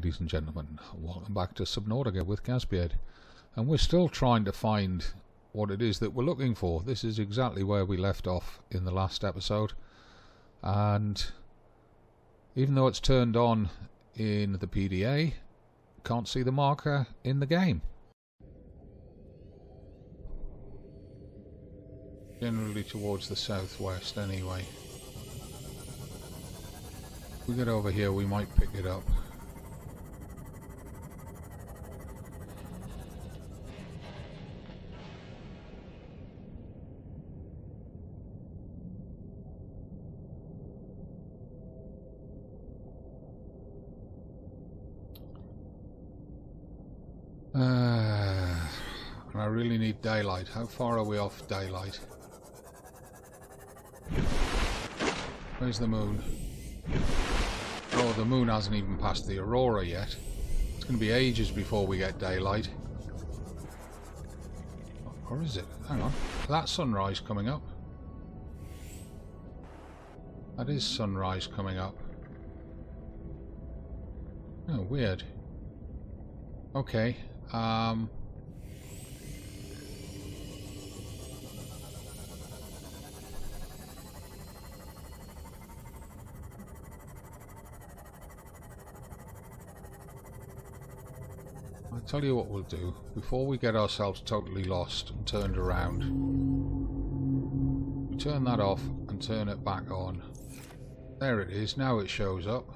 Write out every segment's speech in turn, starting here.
ladies and gentlemen. Welcome back to Subnautica with Caspiad. And we're still trying to find what it is that we're looking for. This is exactly where we left off in the last episode. And even though it's turned on in the PDA, can't see the marker in the game. Generally towards the southwest anyway. If we get over here, we might pick it up. And I really need daylight. How far are we off daylight? Where's the moon? Oh, the moon hasn't even passed the Aurora yet. It's going to be ages before we get daylight. Or is it? Hang on. That's sunrise coming up. That is sunrise coming up. Oh, weird. Okay. I'll tell you what we'll do, before we get ourselves totally lost and turned around. We turn that off and turn it back on. There it is, now it shows up.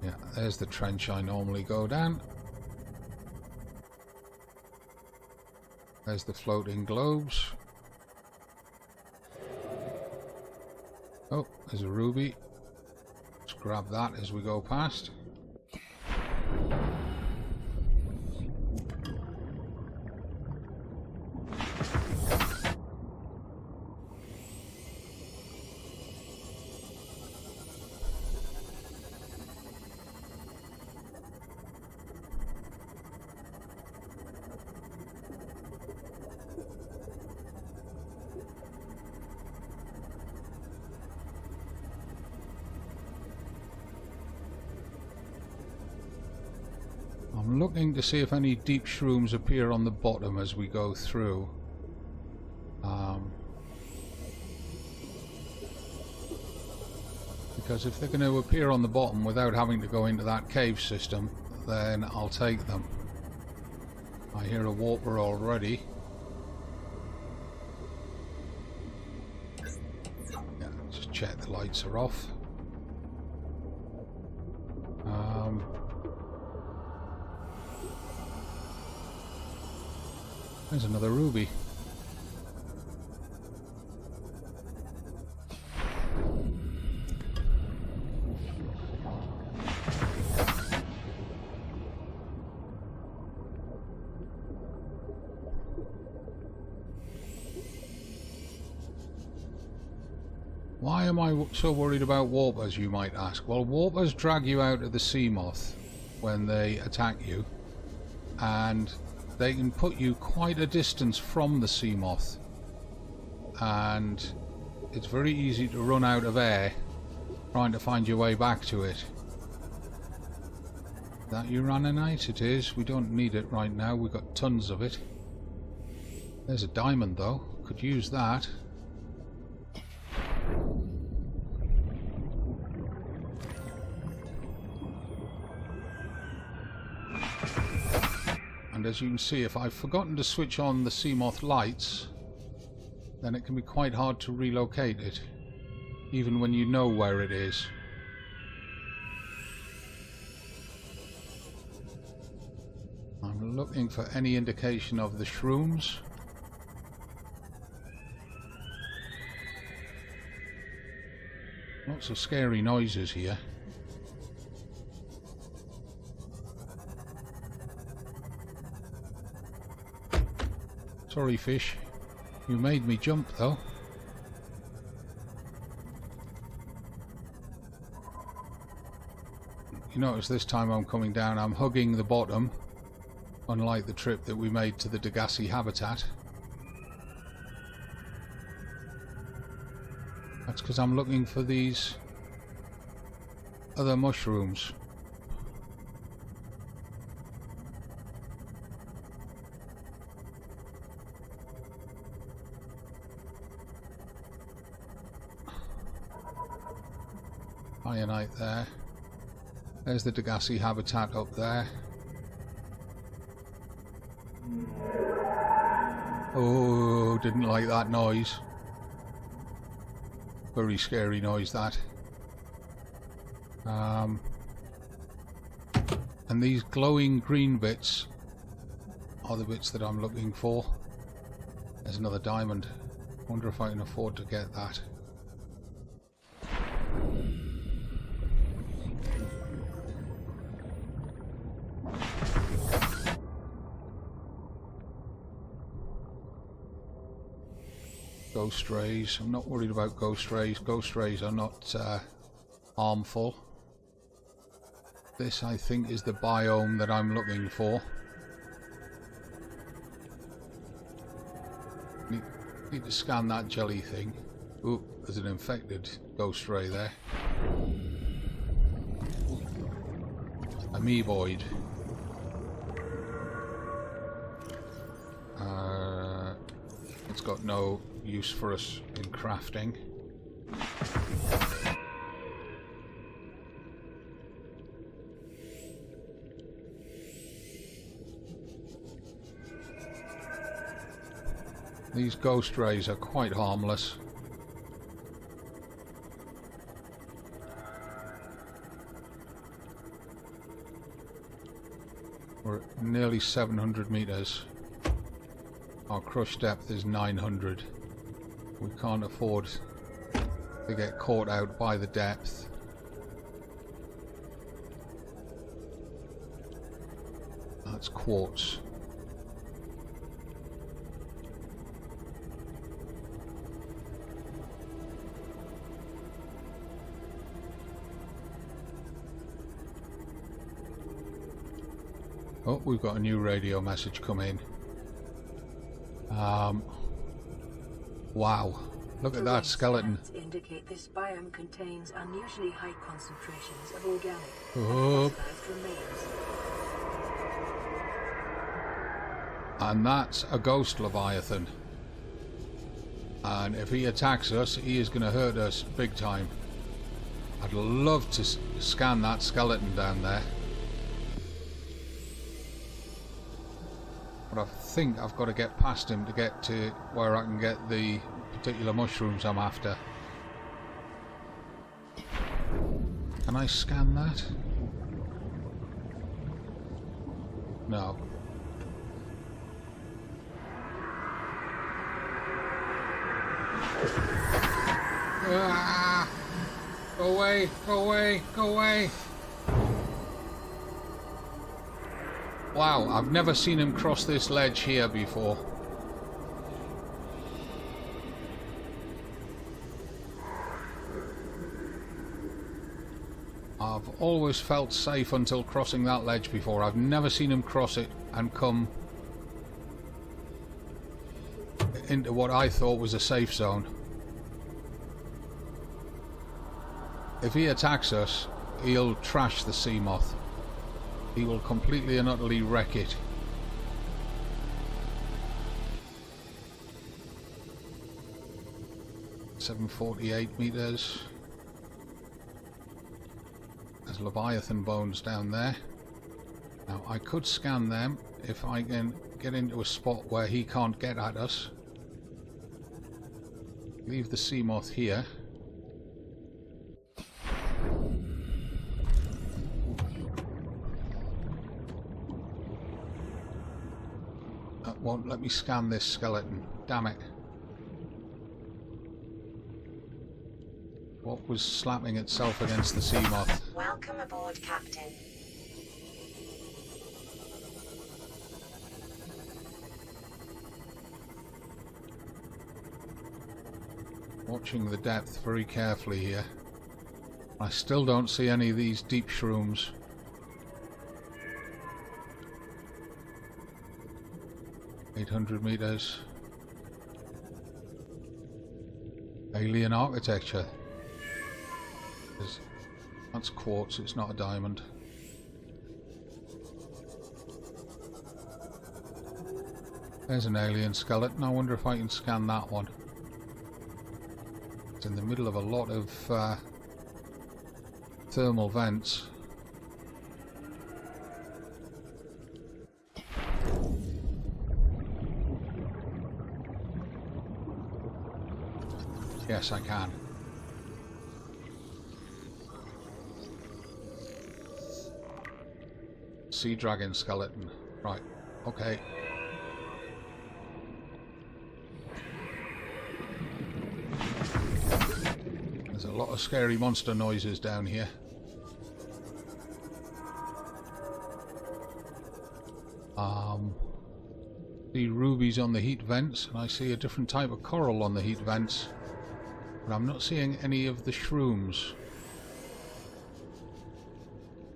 Yeah, there's the trench I normally go down. There's the floating globes. Oh, there's a ruby. Let's grab that as we go past. I'm looking to see if any deep shrooms appear on the bottom as we go through. Because if they're going to appear on the bottom without having to go into that cave system, then I'll take them. I hear a warper already. Yeah, just check the lights are off. There's another ruby. Why am I so worried about warpers, you might ask? Well, warpers drag you out of the sea moth when they attack you, and they can put you quite a distance from the sea moth, and it's very easy to run out of air trying to find your way back to it. That uraninite? It is. We don't need it right now. We've got tons of it. There's a diamond though. Could use that. And as you can see, if I've forgotten to switch on the Seamoth lights, then it can be quite hard to relocate it, even when you know where it is. I'm looking for any indication of the shrooms. Lots of scary noises here. Sorry, fish. You made me jump, though. you notice this time I'm coming down, I'm hugging the bottom, unlike the trip that we made to the Degassi habitat. That's because I'm looking for these other mushrooms. Ionite there. There's the Degassi habitat up there. Oh, didn't like that noise. Very scary noise, that. And these glowing green bits are the bits that I'm looking for. There's another diamond. Wonder if I can afford to get that. Ghost rays. I'm not worried about ghost rays. Ghost rays are not harmful. This, I think, is the biome that I'm looking for. Need to scan that jelly thing. Ooh, there's an infected ghost ray there. Amoeboid. It's got no use for us in crafting. These ghost rays are quite harmless. We're at nearly 700 meters. Our crush depth is 900. We can't afford to get caught out by the depth. That's quartz. Oh, we've got a new radio message come in. Wow, look at that skeleton. Indicate this biome contains unusually high concentrations of organic fossilized remains. And that's a ghost leviathan. And if he attacks us, he is going to hurt us big time. I'd love to scan that skeleton down there. But I think I've got to get past him to get to where I can get the particular mushrooms I'm after. Can I scan that? No. Ah! Go away! Go away! Go away! Wow, I've never seen him cross this ledge here before. I've always felt safe until crossing that ledge before. I've never seen him cross it and come into what I thought was a safe zone. If he attacks us, he'll trash the sea moth. He will completely and utterly wreck it. $748 meters. There's Leviathan bones down there. Now I could scan them if I can get into a spot where he can't get at us. Leave the sea moth here. Won't let me scan this skeleton. Damn it. What was slapping itself against the sea moth? Welcome aboard, Captain. Watching the depth very carefully here. I still don't see any of these deep shrooms. 800 meters. Alien architecture. That's quartz, it's not a diamond. There's an alien skeleton. I wonder if I can scan that one. It's in the middle of a lot of thermal vents. Yes, I can. Sea dragon skeleton. Right, okay. There's a lot of scary monster noises down here. See rubies on the heat vents, and I see a different type of coral on the heat vents. But I'm not seeing any of the shrooms.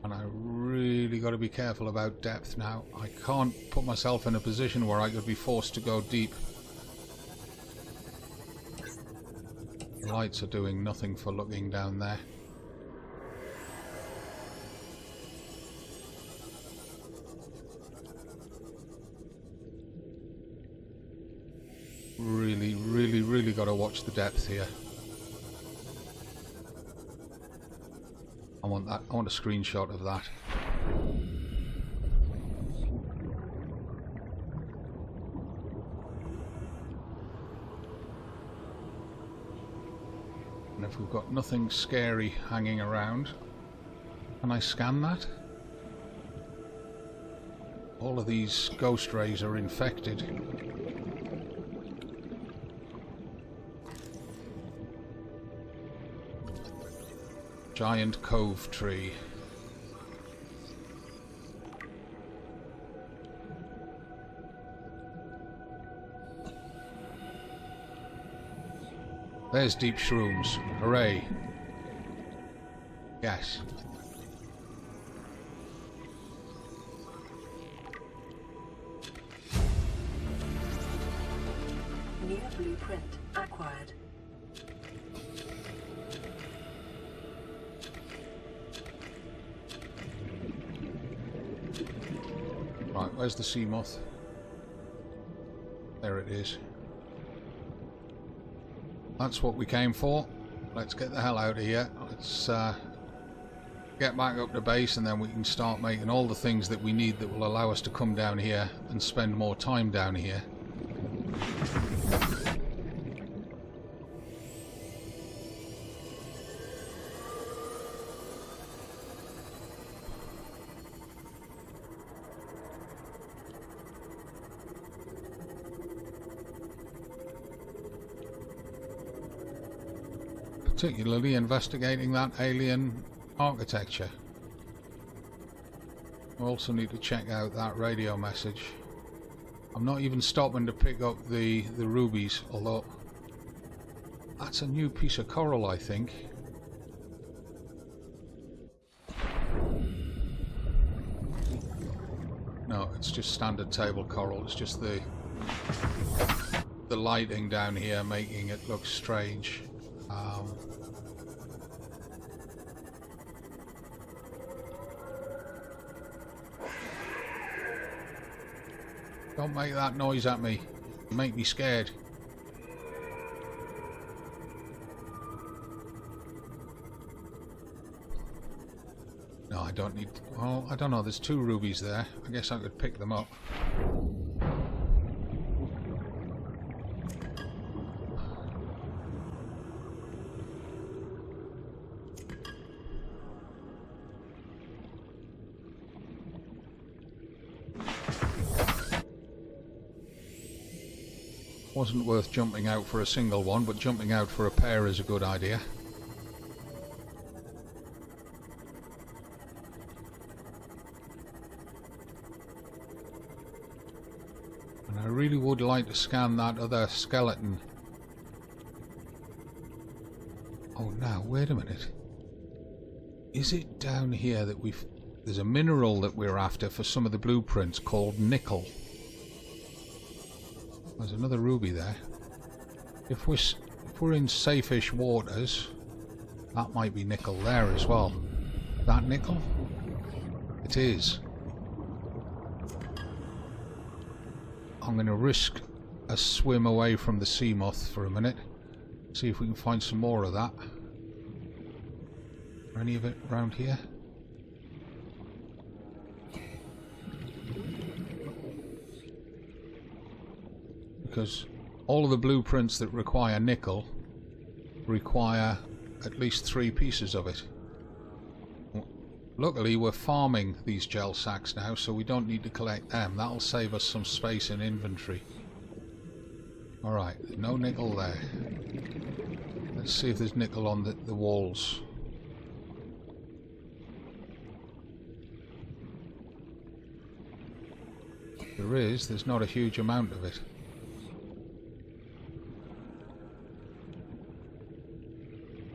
And I really got to be careful about depth now. I can't put myself in a position where I could be forced to go deep. The lights are doing nothing for looking down there. Really got to watch the depth here. I want that. I want a screenshot of that. And if we've got nothing scary hanging around, can I scan that? All of these ghost rays are infected. Giant cove tree. There's Deep Shrooms. Hooray. Yes. New blueprint acquired. Right, where's the sea moth? There it is. That's what we came for. Let's get the hell out of here. Let's get back up to base, and then we can start making all the things that we need that will allow us to come down here and spend more time down here. Particularly investigating that alien architecture. We also need to check out that radio message. I'm not even stopping to pick up the rubies, although that's a new piece of coral, I think. No, it's just standard table coral. It's just the lighting down here making it look strange. Don't make that noise at me. You make me scared. No, I don't need... Well, I don't know. There's 2 rubies there. I guess I could pick them up. Wasn't worth jumping out for a single one, but jumping out for a pair is a good idea. And I really would like to scan that other skeleton. Oh, now, wait a minute. Is it down here that there's a mineral that we're after for some of the blueprints called nickel? There's another ruby there. If we're in safe-ish waters, that might be nickel there as well. That nickel? It is. I'm going to risk a swim away from the sea moth for a minute. See if we can find some more of that. Or any of it around here? Because all of the blueprints that require nickel require at least 3 pieces of it. Luckily we're farming these gel sacks now, so we don't need to collect them. That'll save us some space in inventory. Alright, no nickel there. Let's see if there's nickel on the walls. There is, there's not a huge amount of it.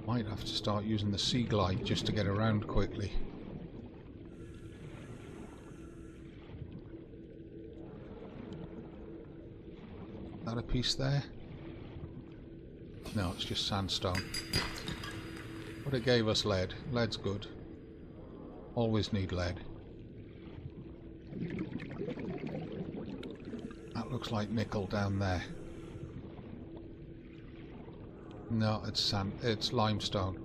Might have to start using the sea glide just to get around quickly. Is that a piece there? No, it's just sandstone. But it gave us lead. Lead's good. Always need lead. That looks like nickel down there. No, it's sand. It's limestone.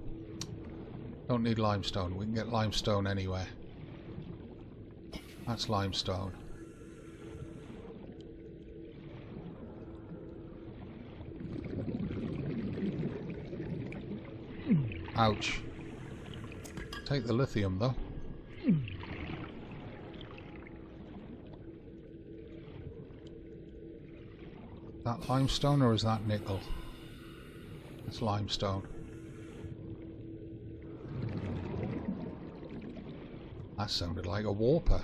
Don't need limestone. We can get limestone anywhere. That's limestone. Ouch. Take the lithium though. That limestone or is that nickel? It's limestone. That sounded like a warper.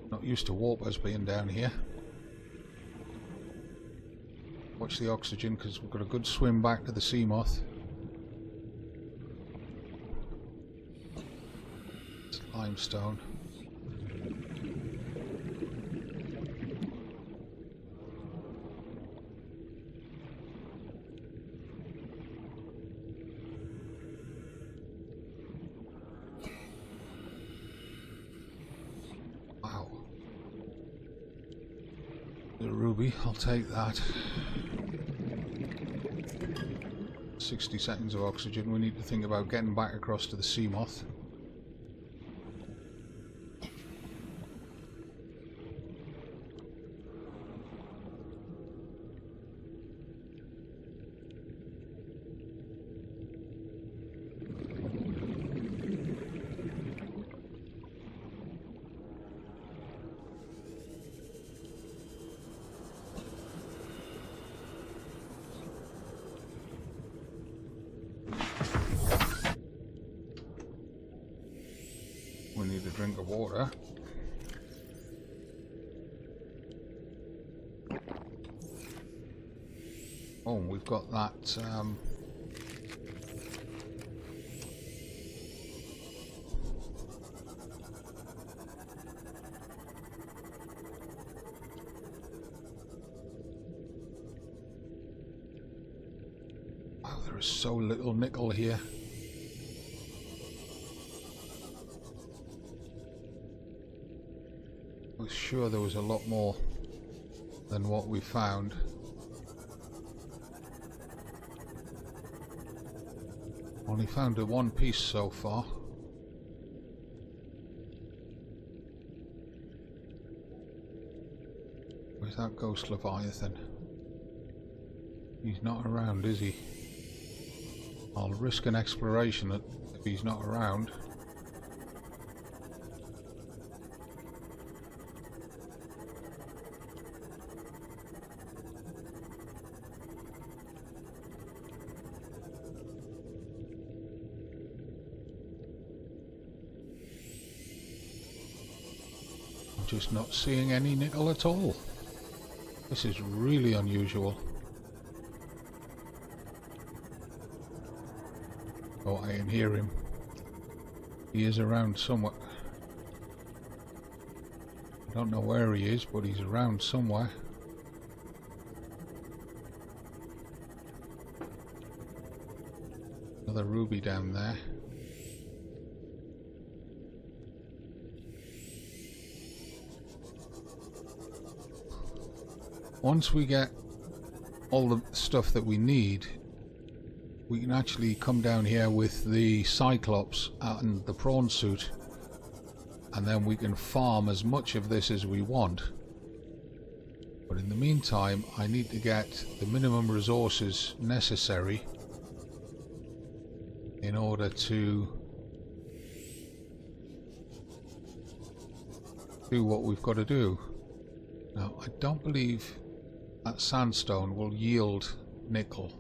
Not used to warpers being down here. Watch the oxygen because we've got a good swim back to the sea moth. It's limestone. I'll take that. 60 seconds of oxygen. We need to think about getting back across to the sea moth. We need a drink of water. Oh, we've got that wow, there is so little nickel here. I was sure there was a lot more than what we found. Only found a one piece so far. Where's that ghost Leviathan? He's not around, is he? I'll risk an exploration if he's not around. Just not seeing any nickel at all. This is really unusual. Oh, I can hear him. He is around somewhere. I don't know where he is, but he's around somewhere. Another ruby down there. Once we get all the stuff that we need, we can actually come down here with the Cyclops and the prawn suit, and then we can farm as much of this as we want. But in the meantime, I need to get the minimum resources necessary in order to do what we've got to do. Now, I don't believe that sandstone will yield nickel.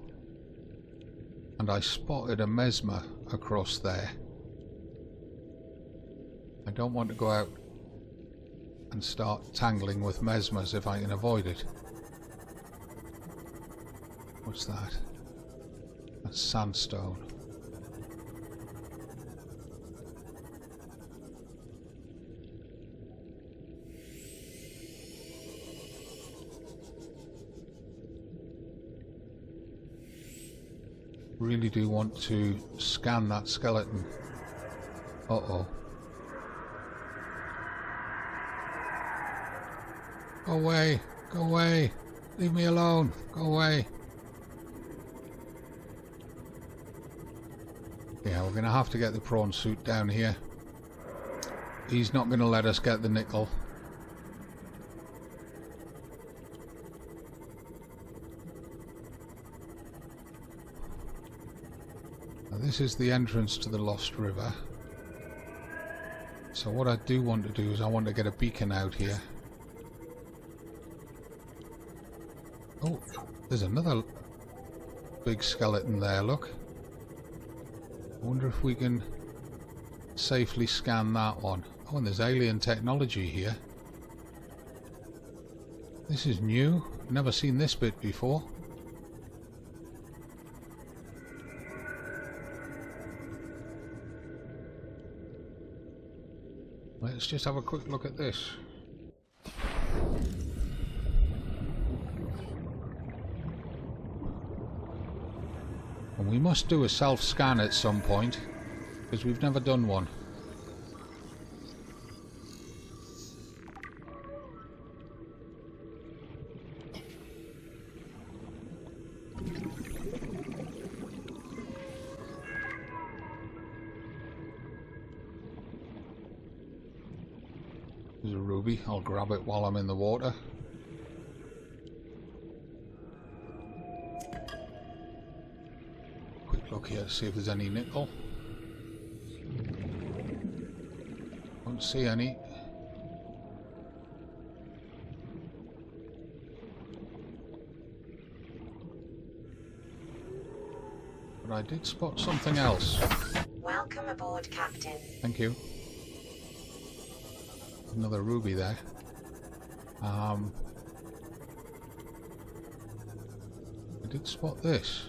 And I spotted a mesmer across there. I don't want to go out and start tangling with mesmers if I can avoid it. What's that? That's sandstone. Really do want to scan that skeleton. Uh-oh. Go away! Go away! Leave me alone! Go away! Yeah, we're going to have to get the prawn suit down here. He's not going to let us get the nickel. Now, this is the entrance to the Lost River. So what I do want to do is I want to get a beacon out here. Oh, there's another big skeleton there, look. I wonder if we can safely scan that one. Oh, and there's alien technology here. This is new. Never seen this bit before. Let's just have a quick look at this. And we must do a self-scan at some point, because we've never done one. There's a ruby. I'll grab it while I'm in the water. Look here to see if there's any nickel. Don't see any. But I did spot something else. Welcome aboard, Captain. Thank you. Another ruby there. I did spot this.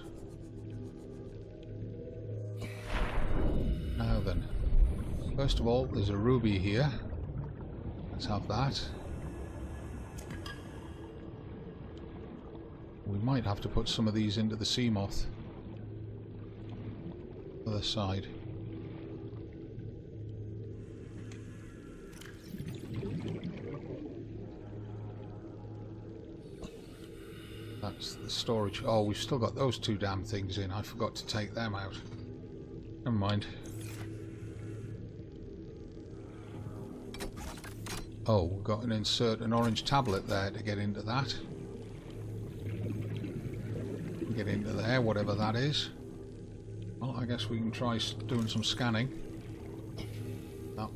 Now then, first of all, there's a ruby here. Let's have that. We might have to put some of these into the sea moth. Other side. That's the storage. Oh, we've still got those two damn things in. I forgot to take them out. Never mind. Oh, we've got to insert an orange tablet there to get into that. Get into there, whatever that is. Well, I guess we can try doing some scanning. Oh.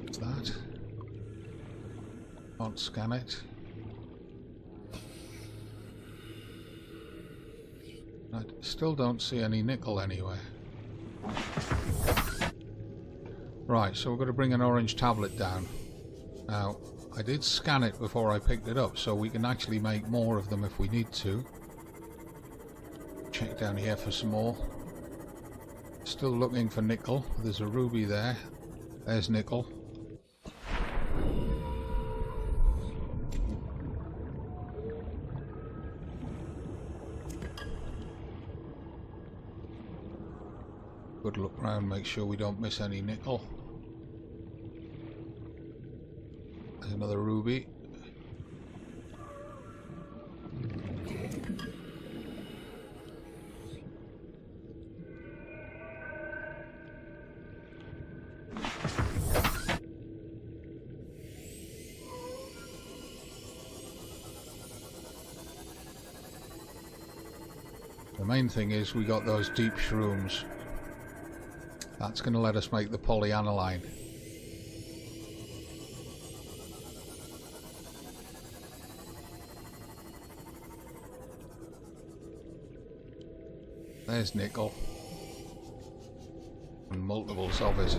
What's that? Can't scan it. I still don't see any nickel anywhere. Right, so we're going to bring an orange tablet down. Now, I did scan it before I picked it up, so we can actually make more of them if we need to. Check down here for some more. Still looking for nickel. There's a ruby there. There's nickel. Good look round, make sure we don't miss any nickel. There's another ruby. The main thing is we got those deep shrooms. That's going to let us make the polyaniline. There's nickel. And multiples of it.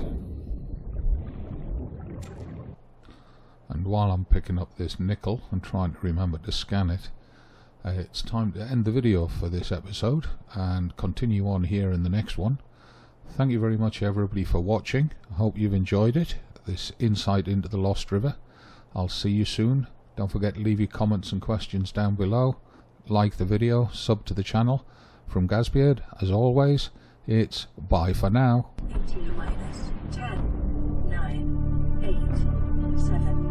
And while I'm picking up this nickel and trying to remember to scan it, it's time to end the video for this episode and continue on here in the next one. Thank you very much everybody for watching. I hope you've enjoyed it, this insight into the Lost River. I'll see you soon. Don't forget to leave your comments and questions down below. Like the video, sub to the channel. From Gazbeard, as always, it's bye for now. 18 minus 10, 9, 8, 7.